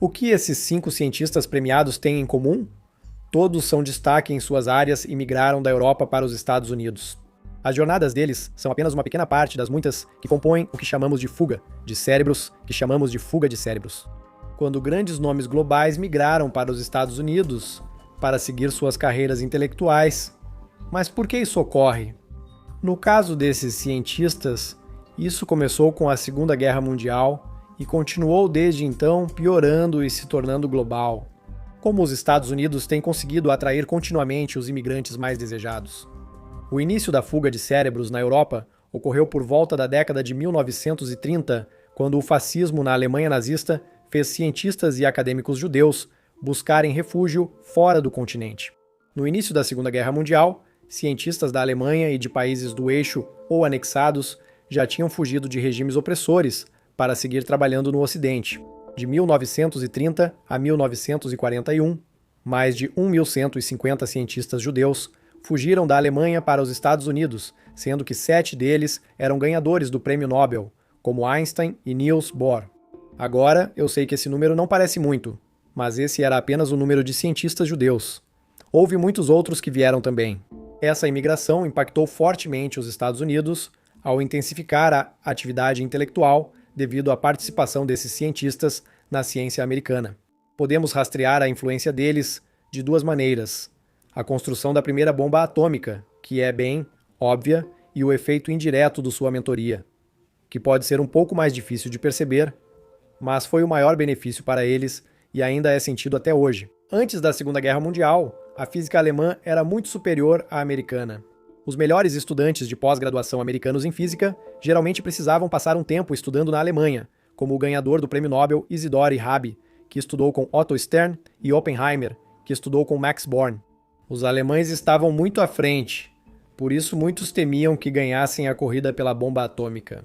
O que esses 5 cientistas premiados têm em comum? Todos são destaque em suas áreas e migraram da Europa para os Estados Unidos. As jornadas deles são apenas uma pequena parte das muitas que compõem o que chamamos de fuga de cérebros, que chamamos de fuga de cérebros. Quando grandes nomes globais migraram para os Estados Unidos para seguir suas carreiras intelectuais. Mas por que isso ocorre? No caso desses cientistas, isso começou com a Segunda Guerra Mundial e continuou desde então piorando e se tornando global. Como os Estados Unidos têm conseguido atrair continuamente os imigrantes mais desejados. O início da fuga de cérebros na Europa ocorreu por volta da década de 1930, quando o fascismo na Alemanha nazista fez cientistas e acadêmicos judeus buscarem refúgio fora do continente. No início da Segunda Guerra Mundial, cientistas da Alemanha e de países do eixo ou anexados já tinham fugido de regimes opressores para seguir trabalhando no Ocidente. De 1930 a 1941, mais de 1.150 cientistas judeus fugiram da Alemanha para os Estados Unidos, sendo que 7 deles eram ganhadores do Prêmio Nobel, como Einstein e Niels Bohr. Agora, eu sei que esse número não parece muito, mas esse era apenas o número de cientistas judeus. Houve muitos outros que vieram também. Essa imigração impactou fortemente os Estados Unidos ao intensificar a atividade intelectual devido à participação desses cientistas na ciência americana. Podemos rastrear a influência deles de 2 maneiras. A construção da primeira bomba atômica, que é bem óbvia, e o efeito indireto de sua mentoria, que pode ser um pouco mais difícil de perceber, mas foi o maior benefício para eles e ainda é sentido até hoje. Antes da Segunda Guerra Mundial, a física alemã era muito superior à americana. Os melhores estudantes de pós-graduação americanos em física geralmente precisavam passar um tempo estudando na Alemanha, como o ganhador do Prêmio Nobel Isidore Rabi, que estudou com Otto Stern, e Oppenheimer, que estudou com Max Born. Os alemães estavam muito à frente, por isso muitos temiam que ganhassem a corrida pela bomba atômica.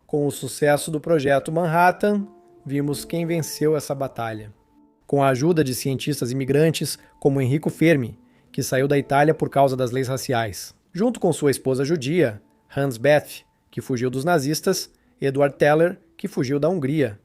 Com o sucesso do projeto Manhattan, vimos quem venceu essa batalha. Com a ajuda de cientistas imigrantes como Enrico Fermi, que saiu da Itália por causa das leis raciais. Junto com sua esposa judia, Hans Bethe, que fugiu dos nazistas, Edward Teller, que fugiu da Hungria.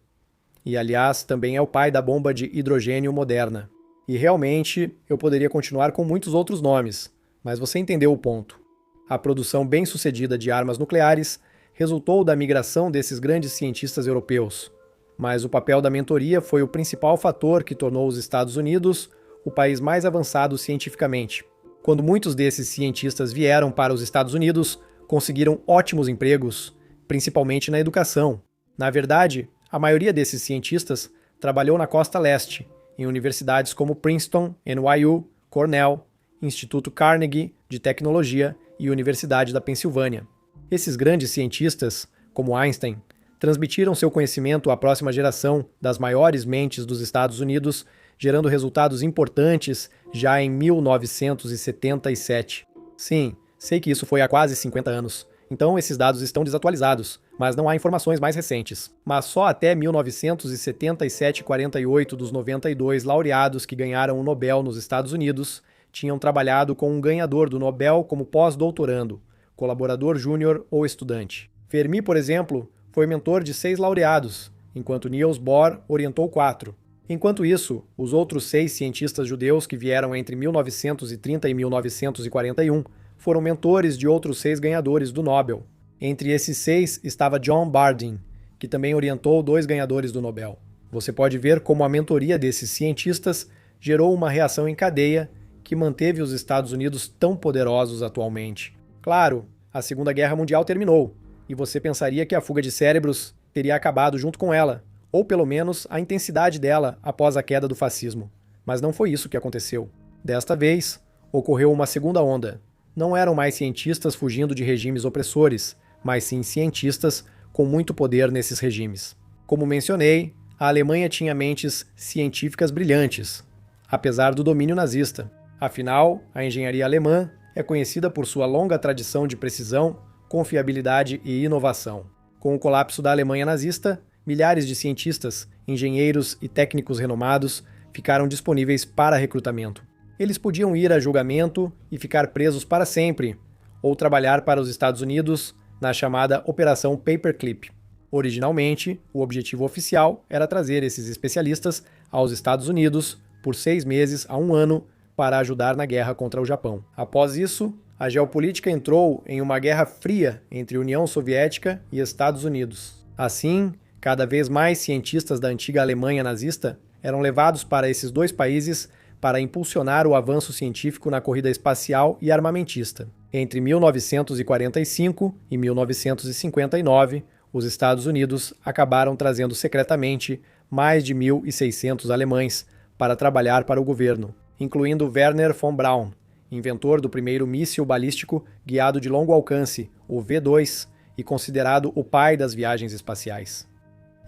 E, aliás, também é o pai da bomba de hidrogênio moderna. E realmente, eu poderia continuar com muitos outros nomes, mas você entendeu o ponto. A produção bem-sucedida de armas nucleares resultou da migração desses grandes cientistas europeus. Mas o papel da mentoria foi o principal fator que tornou os Estados Unidos o país mais avançado cientificamente. Quando muitos desses cientistas vieram para os Estados Unidos, conseguiram ótimos empregos, principalmente na educação. Na verdade, a maioria desses cientistas trabalhou na costa leste, em universidades como Princeton, NYU, Cornell, Instituto Carnegie de Tecnologia e Universidade da Pensilvânia. Esses grandes cientistas, como Einstein, transmitiram seu conhecimento à próxima geração das maiores mentes dos Estados Unidos, gerando resultados importantes já em 1977. Sim, sei que isso foi há quase 50 anos, então esses dados estão desatualizados, mas não há informações mais recentes. Mas só até 1977 e 48 dos 92 laureados que ganharam o Nobel nos Estados Unidos tinham trabalhado com um ganhador do Nobel como pós-doutorando, colaborador júnior ou estudante. Fermi, por exemplo, foi mentor de 6 laureados, enquanto Niels Bohr orientou 4. Enquanto isso, os outros 6 cientistas judeus que vieram entre 1930 e 1941 foram mentores de outros 6 ganhadores do Nobel. Entre esses 6 estava John Bardeen, que também orientou 2 ganhadores do Nobel. Você pode ver como a mentoria desses cientistas gerou uma reação em cadeia que manteve os Estados Unidos tão poderosos atualmente. Claro, a Segunda Guerra Mundial terminou, e você pensaria que a fuga de cérebros teria acabado junto com ela, ou pelo menos a intensidade dela após a queda do fascismo. Mas não foi isso que aconteceu. Desta vez, ocorreu uma segunda onda. Não eram mais cientistas fugindo de regimes opressores, mas sim cientistas com muito poder nesses regimes. Como mencionei, a Alemanha tinha mentes científicas brilhantes, apesar do domínio nazista. Afinal, a engenharia alemã é conhecida por sua longa tradição de precisão, confiabilidade e inovação. Com o colapso da Alemanha nazista, milhares de cientistas, engenheiros e técnicos renomados ficaram disponíveis para recrutamento. Eles podiam ir a julgamento e ficar presos para sempre, ou trabalhar para os Estados Unidos na chamada Operação Paperclip. Originalmente, o objetivo oficial era trazer esses especialistas aos Estados Unidos por 6 meses a 1 ano para ajudar na guerra contra o Japão. Após isso, a geopolítica entrou em uma guerra fria entre União Soviética e Estados Unidos. Assim, cada vez mais cientistas da antiga Alemanha nazista eram levados para esses dois países para impulsionar o avanço científico na corrida espacial e armamentista. Entre 1945 e 1959, os Estados Unidos acabaram trazendo secretamente mais de 1.600 alemães para trabalhar para o governo, incluindo Wernher von Braun, inventor do primeiro míssil balístico guiado de longo alcance, o V-2, e considerado o pai das viagens espaciais.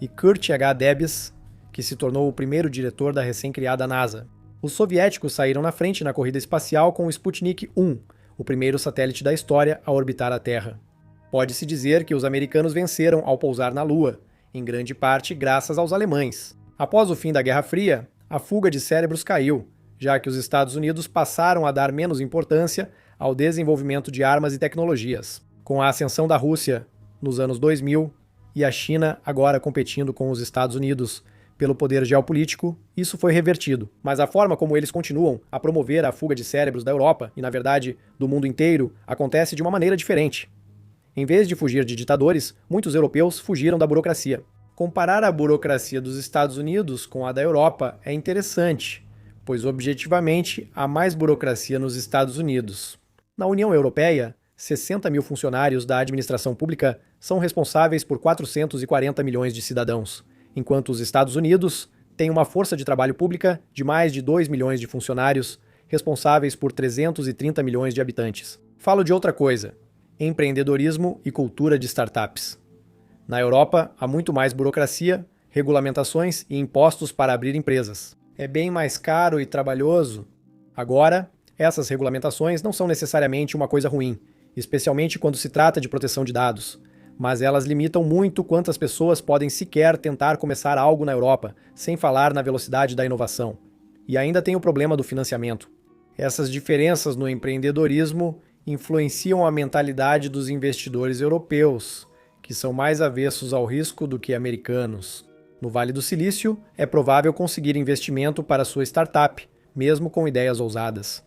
E Kurt H. Debs, que se tornou o primeiro diretor da recém-criada NASA. Os soviéticos saíram na frente na corrida espacial com o Sputnik 1, o primeiro satélite da história a orbitar a Terra. Pode-se dizer que os americanos venceram ao pousar na Lua, em grande parte graças aos alemães. Após o fim da Guerra Fria, a fuga de cérebros caiu, já que os Estados Unidos passaram a dar menos importância ao desenvolvimento de armas e tecnologias. Com a ascensão da Rússia nos anos 2000 e a China agora competindo com os Estados Unidos pelo poder geopolítico, isso foi revertido. Mas a forma como eles continuam a promover a fuga de cérebros da Europa, e na verdade do mundo inteiro, acontece de uma maneira diferente. Em vez de fugir de ditadores, muitos europeus fugiram da burocracia. Comparar a burocracia dos Estados Unidos com a da Europa é interessante, pois objetivamente há mais burocracia nos Estados Unidos. Na União Europeia, 60 mil funcionários da administração pública são responsáveis por 440 milhões de cidadãos, enquanto os Estados Unidos têm uma força de trabalho pública de mais de 2 milhões de funcionários, responsáveis por 330 milhões de habitantes. Falo de outra coisa: empreendedorismo e cultura de startups. Na Europa, há muito mais burocracia, regulamentações e impostos para abrir empresas. É bem mais caro e trabalhoso. Agora, essas regulamentações não são necessariamente uma coisa ruim, especialmente quando se trata de proteção de dados, mas elas limitam muito quantas pessoas podem sequer tentar começar algo na Europa, sem falar na velocidade da inovação. E ainda tem o problema do financiamento. Essas diferenças no empreendedorismo influenciam a mentalidade dos investidores europeus, que são mais avessos ao risco do que americanos. No Vale do Silício, é provável conseguir investimento para sua startup, mesmo com ideias ousadas.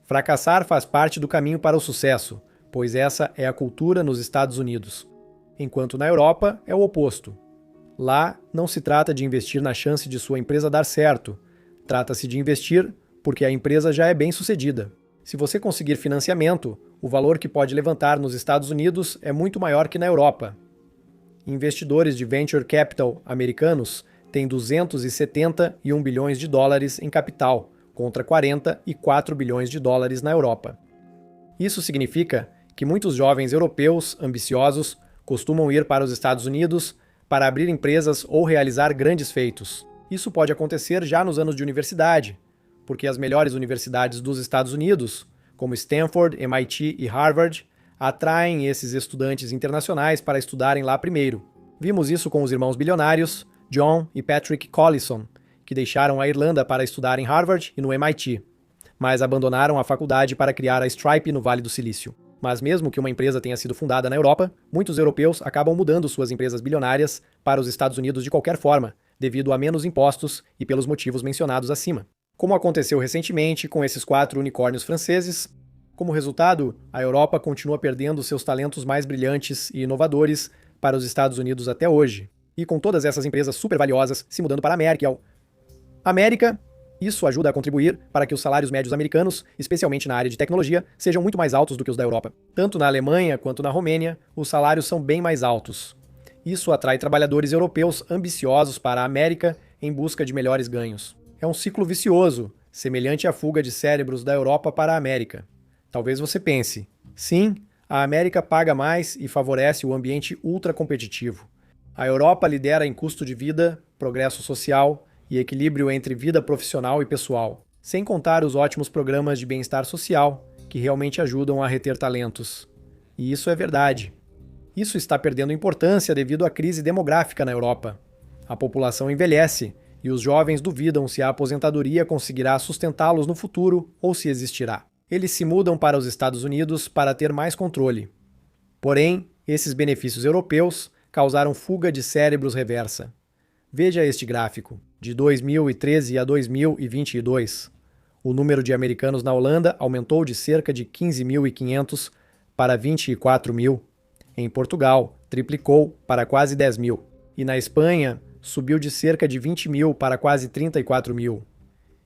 Fracassar faz parte do caminho para o sucesso, pois essa é a cultura nos Estados Unidos. Enquanto na Europa é o oposto. Lá não se trata de investir na chance de sua empresa dar certo, trata-se de investir porque a empresa já é bem-sucedida. Se você conseguir financiamento, o valor que pode levantar nos Estados Unidos é muito maior que na Europa. Investidores de venture capital americanos têm 271 bilhões de dólares em capital, contra 44 bilhões de dólares na Europa. Isso significa que muitos jovens europeus ambiciosos costumam ir para os Estados Unidos para abrir empresas ou realizar grandes feitos. Isso pode acontecer já nos anos de universidade, porque as melhores universidades dos Estados Unidos, como Stanford, MIT e Harvard, atraem esses estudantes internacionais para estudarem lá primeiro. Vimos isso com os irmãos bilionários, John e Patrick Collison, que deixaram a Irlanda para estudar em Harvard e no MIT, mas abandonaram a faculdade para criar a Stripe no Vale do Silício. Mas mesmo que uma empresa tenha sido fundada na Europa, muitos europeus acabam mudando suas empresas bilionárias para os Estados Unidos de qualquer forma, devido a menos impostos e pelos motivos mencionados acima. Como aconteceu recentemente com esses 4 unicórnios franceses, como resultado, a Europa continua perdendo seus talentos mais brilhantes e inovadores para os Estados Unidos até hoje. E com todas essas empresas super valiosas se mudando para a América, isso ajuda a contribuir para que os salários médios americanos, especialmente na área de tecnologia, sejam muito mais altos do que os da Europa. Tanto na Alemanha quanto na Romênia, os salários são bem mais altos. Isso atrai trabalhadores europeus ambiciosos para a América em busca de melhores ganhos. É um ciclo vicioso, semelhante à fuga de cérebros da Europa para a América. Talvez você pense, sim, a América paga mais e favorece o ambiente ultracompetitivo. A Europa lidera em custo de vida, progresso social e equilíbrio entre vida profissional e pessoal, sem contar os ótimos programas de bem-estar social, que realmente ajudam a reter talentos. E isso é verdade. Isso está perdendo importância devido à crise demográfica na Europa. A população envelhece, e os jovens duvidam se a aposentadoria conseguirá sustentá-los no futuro ou se existirá. Eles se mudam para os Estados Unidos para ter mais controle. Porém, esses benefícios europeus causaram fuga de cérebros reversa. Veja este gráfico. De 2013 a 2022, o número de americanos na Holanda aumentou de cerca de 15.500 para 24 mil. Em Portugal, triplicou para quase 10 mil. E na Espanha, subiu de cerca de 20 mil para quase 34 mil.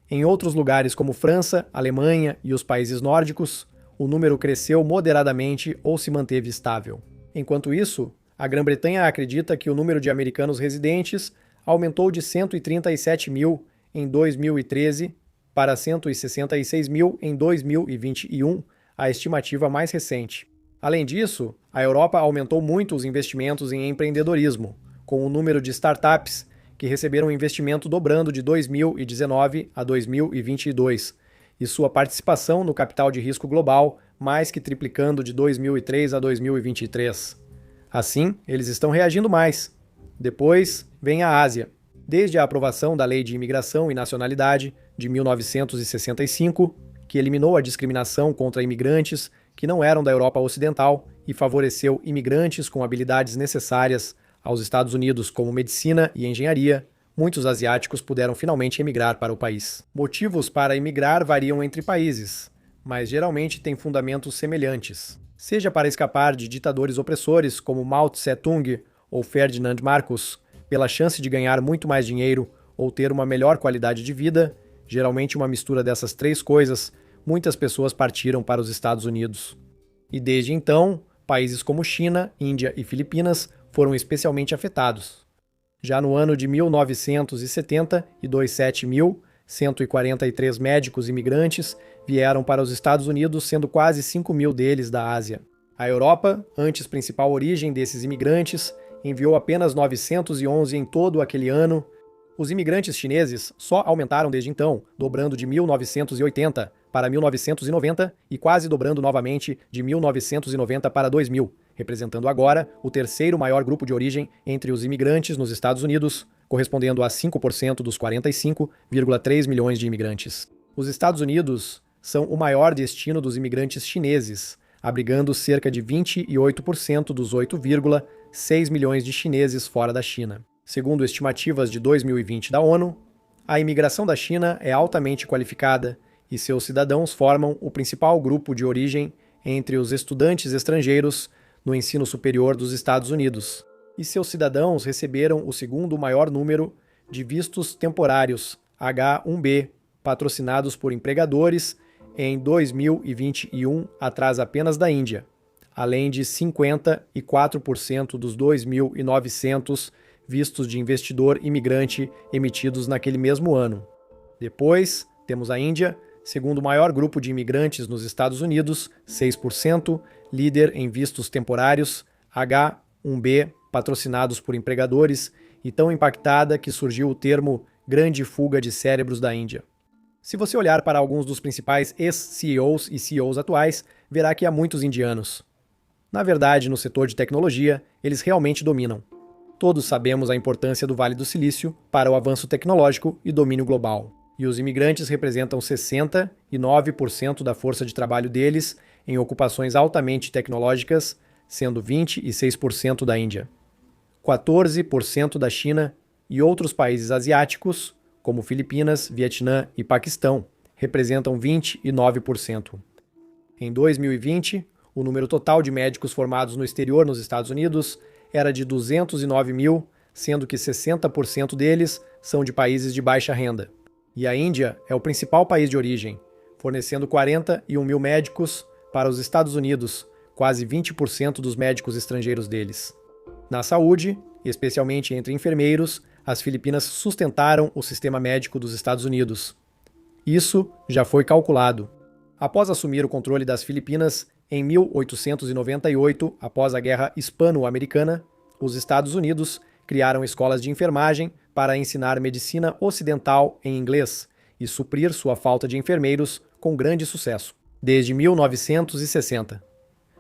Em outros lugares como França, Alemanha e os países nórdicos, o número cresceu moderadamente ou se manteve estável. Enquanto isso, a Grã-Bretanha acredita que o número de americanos residentes aumentou de 137 mil em 2013 para 166 mil em 2021, a estimativa mais recente. Além disso, a Europa aumentou muito os investimentos em empreendedorismo, com o número de startups que receberam investimento dobrando de 2019 a 2022, e sua participação no capital de risco global mais que triplicando de 2003 a 2023. Assim, eles estão reagindo mais. Depois, vem a Ásia. Desde a aprovação da Lei de Imigração e Nacionalidade de 1965, que eliminou a discriminação contra imigrantes que não eram da Europa Ocidental e favoreceu imigrantes com habilidades necessárias aos Estados Unidos como medicina e engenharia, muitos asiáticos puderam finalmente emigrar para o país. Motivos para emigrar variam entre países, mas geralmente têm fundamentos semelhantes. Seja para escapar de ditadores opressores como Mao Tse-tung ou Ferdinand Marcos, pela chance de ganhar muito mais dinheiro ou ter uma melhor qualidade de vida, geralmente uma mistura dessas três coisas, muitas pessoas partiram para os Estados Unidos. E desde então, países como China, Índia e Filipinas foram especialmente afetados. Já no ano de 1970, 143 médicos imigrantes vieram para os Estados Unidos, sendo quase 5 mil deles da Ásia. A Europa, antes principal origem desses imigrantes, enviou apenas 911 em todo aquele ano. Os imigrantes chineses só aumentaram desde então, dobrando de 1980 para 1990 e quase dobrando novamente de 1990 para 2000, representando agora o terceiro maior grupo de origem entre os imigrantes nos Estados Unidos, correspondendo a 5% dos 45,3 milhões de imigrantes. Os Estados Unidos são o maior destino dos imigrantes chineses, abrigando cerca de 28% dos 8,6 milhões de chineses fora da China. Segundo estimativas de 2020 da ONU, a imigração da China é altamente qualificada e seus cidadãos formam o principal grupo de origem entre os estudantes estrangeiros no ensino superior dos Estados Unidos. E seus cidadãos receberam o segundo maior número de vistos temporários, H-1B, patrocinados por empregadores em 2021, atrás apenas da Índia, além de 54% dos 2.900 vistos de investidor imigrante emitidos naquele mesmo ano. Depois, temos a Índia, segundo maior grupo de imigrantes nos Estados Unidos, 6%, líder em vistos temporários, H-1B, patrocinados por empregadores, e tão impactada que surgiu o termo grande fuga de cérebros da Índia. Se você olhar para alguns dos principais ex-CEOs e CEOs atuais, verá que há muitos indianos. Na verdade, no setor de tecnologia, eles realmente dominam. Todos sabemos a importância do Vale do Silício para o avanço tecnológico e domínio global. E os imigrantes representam 69% da força de trabalho deles em ocupações altamente tecnológicas, sendo 26% da Índia, 14% da China e outros países asiáticos, como Filipinas, Vietnã e Paquistão, representam 29%. Em 2020, o número total de médicos formados no exterior nos Estados Unidos era de 209 mil, sendo que 60% deles são de países de baixa renda. E a Índia é o principal país de origem, fornecendo 41 mil médicos para os Estados Unidos, quase 20% dos médicos estrangeiros deles. Na saúde, especialmente entre enfermeiros, as Filipinas sustentaram o sistema médico dos Estados Unidos. Isso já foi calculado. Após assumir o controle das Filipinas em 1898, após a Guerra Hispano-Americana, os Estados Unidos criaram escolas de enfermagem para ensinar medicina ocidental em inglês e suprir sua falta de enfermeiros com grande sucesso. Desde 1960,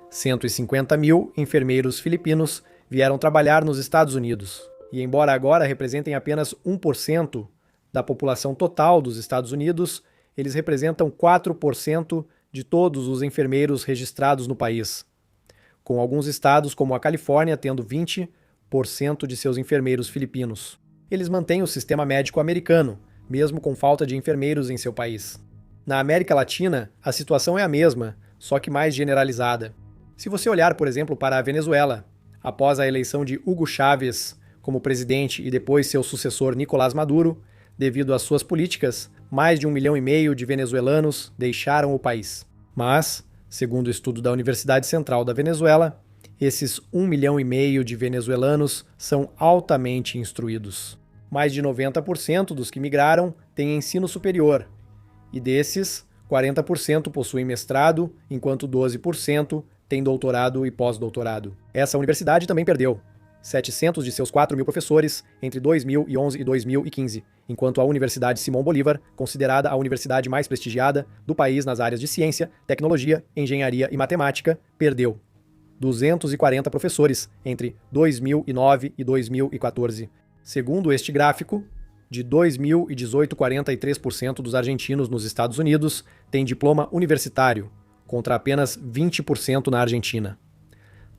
150 mil enfermeiros filipinos vieram trabalhar nos Estados Unidos. E embora agora representem apenas 1% da população total dos Estados Unidos, eles representam 4% de todos os enfermeiros registrados no país, com alguns estados como a Califórnia tendo 20%, 90% de seus enfermeiros filipinos. Eles mantêm o sistema médico americano, mesmo com falta de enfermeiros em seu país. Na América Latina, a situação é a mesma, só que mais generalizada. Se você olhar, por exemplo, para a Venezuela, após a eleição de Hugo Chávez como presidente e depois seu sucessor Nicolás Maduro, devido às suas políticas, mais de 1,5 milhão de venezuelanos deixaram o país. Mas, segundo o estudo da Universidade Central da Venezuela, esses 1,5 milhão de venezuelanos são altamente instruídos. Mais de 90% dos que migraram têm ensino superior, e desses, 40% possuem mestrado, enquanto 12% têm doutorado e pós-doutorado. Essa universidade também perdeu 700 de seus 4.000 professores entre 2011 e 2015, enquanto a Universidade Simão Bolívar, considerada a universidade mais prestigiada do país nas áreas de ciência, tecnologia, engenharia e matemática, perdeu 240 professores entre 2009 e 2014. Segundo este gráfico, de 2018, 43% dos argentinos nos Estados Unidos têm diploma universitário, contra apenas 20% na Argentina.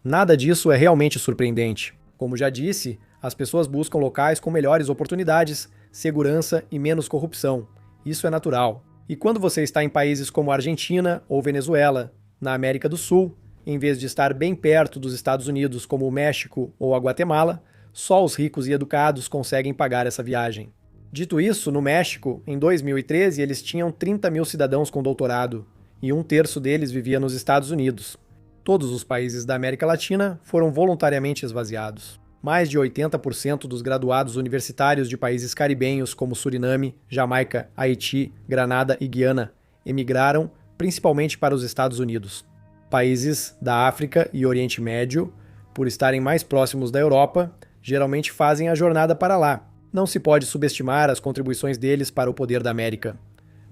Nada disso é realmente surpreendente. Como já disse, as pessoas buscam locais com melhores oportunidades, segurança e menos corrupção. Isso é natural. E quando você está em países como a Argentina ou Venezuela, na América do Sul, em vez de estar bem perto dos Estados Unidos como o México ou a Guatemala, só os ricos e educados conseguem pagar essa viagem. Dito isso, no México, em 2013, eles tinham 30 mil cidadãos com doutorado, e 1/3 deles vivia nos Estados Unidos. Todos os países da América Latina foram voluntariamente esvaziados. Mais de 80% dos graduados universitários de países caribenhos como Suriname, Jamaica, Haiti, Granada e Guiana emigraram principalmente para os Estados Unidos. Países da África e Oriente Médio, por estarem mais próximos da Europa, geralmente fazem a jornada para lá. Não se pode subestimar as contribuições deles para o poder da América.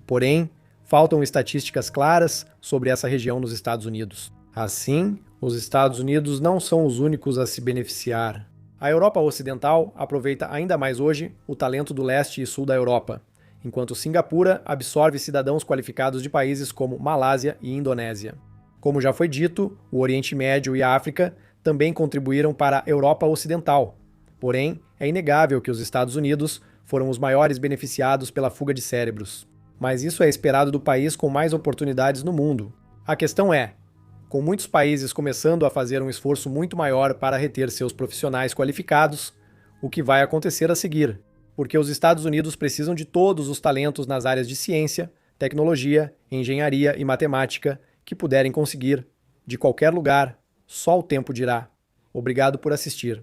Porém, faltam estatísticas claras sobre essa região nos Estados Unidos. Assim, os Estados Unidos não são os únicos a se beneficiar. A Europa Ocidental aproveita ainda mais hoje o talento do leste e sul da Europa, enquanto Singapura absorve cidadãos qualificados de países como Malásia e Indonésia. Como já foi dito, o Oriente Médio e a África também contribuíram para a Europa Ocidental. Porém, é inegável que os Estados Unidos foram os maiores beneficiados pela fuga de cérebros. Mas isso é esperado do país com mais oportunidades no mundo. A questão é, com muitos países começando a fazer um esforço muito maior para reter seus profissionais qualificados, o que vai acontecer a seguir? Porque os Estados Unidos precisam de todos os talentos nas áreas de ciência, tecnologia, engenharia e matemática que puderem conseguir, de qualquer lugar, só o tempo dirá. Obrigado por assistir.